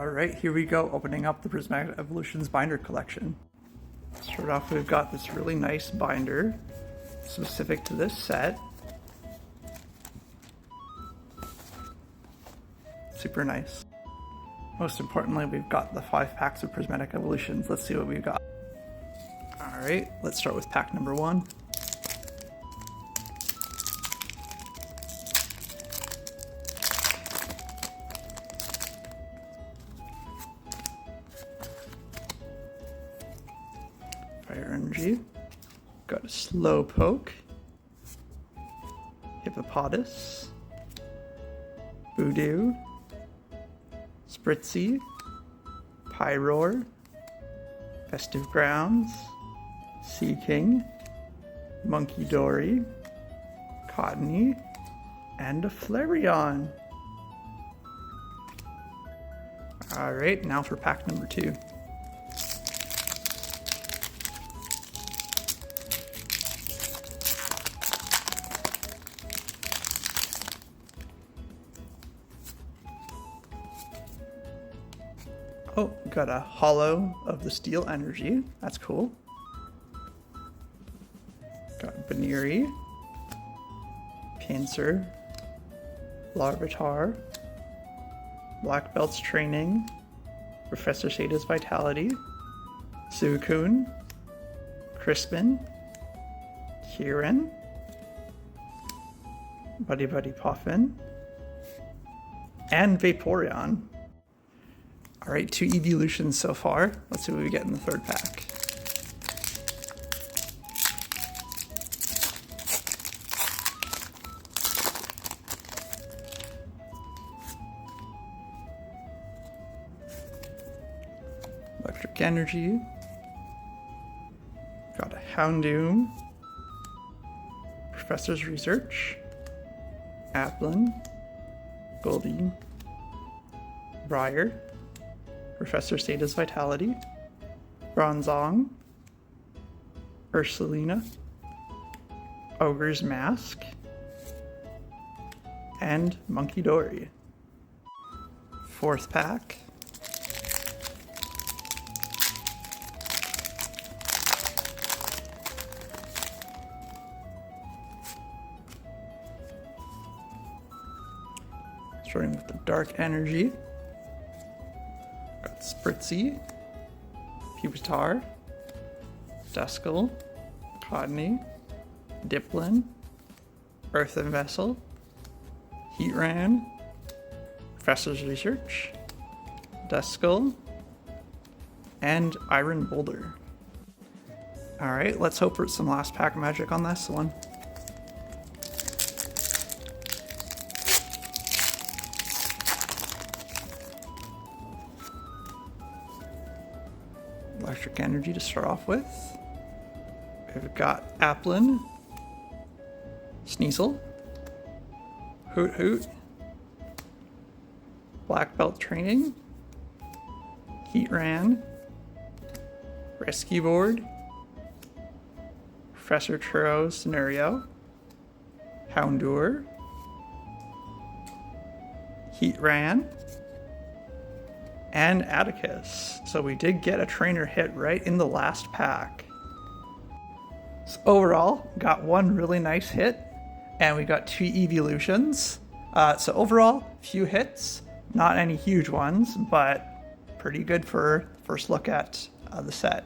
Alright, here we go, opening up the Prismatic Evolutions binder collection. Start off, we've got this really nice binder, specific to this set. Super nice. Most importantly, we've got the 5 packs of Prismatic Evolutions. Let's see what we've got. Alright, let's start with pack number 1. Fire Energy. Got a Slowpoke. Hippopotas. Voodoo. Spritzy. Pyroar. Festive Grounds. Seaking. Monkey Dory. Cottony. And a Flareon. Alright, now for pack number 2. Oh, got a holo of the Steel Energy. That's cool. Got Baneri, Pinsir, Larvitar, Black Belt's Training, Professor Sada's Vitality, Suicune, Crispin, Kieran, Buddy Puffin, and Vaporeon. Alright, 2 evolutions so far. Let's see what we get in the 3rd pack. Electric Energy. Got a Houndoom. Professor's Research. Applin. Goldie. Briar. Professor Sada's Vitality, Bronzong, Ursalina, Ogre's Mask, and Monkey Dory. 4th pack. Starting with the Dark Energy. Got Spritzy, Pupitar, Duskull, Cottony, Dipplin, Earthen Vessel, Heatran, Professor's Research, Duskull, and Iron Boulder. Alright, let's hope for some last pack magic on this one. Electric Energy to start off with. We've got Applin, Sneasel, Hoot, Black Belt Training, Heatran, Rescue Board, Professor Churro Scenario, Houndour, Heatran, and Atticus. So we did get a trainer hit right in the last pack. So overall, got 1 really nice hit, and we got 2 evolutions. So overall, few hits, not any huge ones, but pretty good for first look at the set.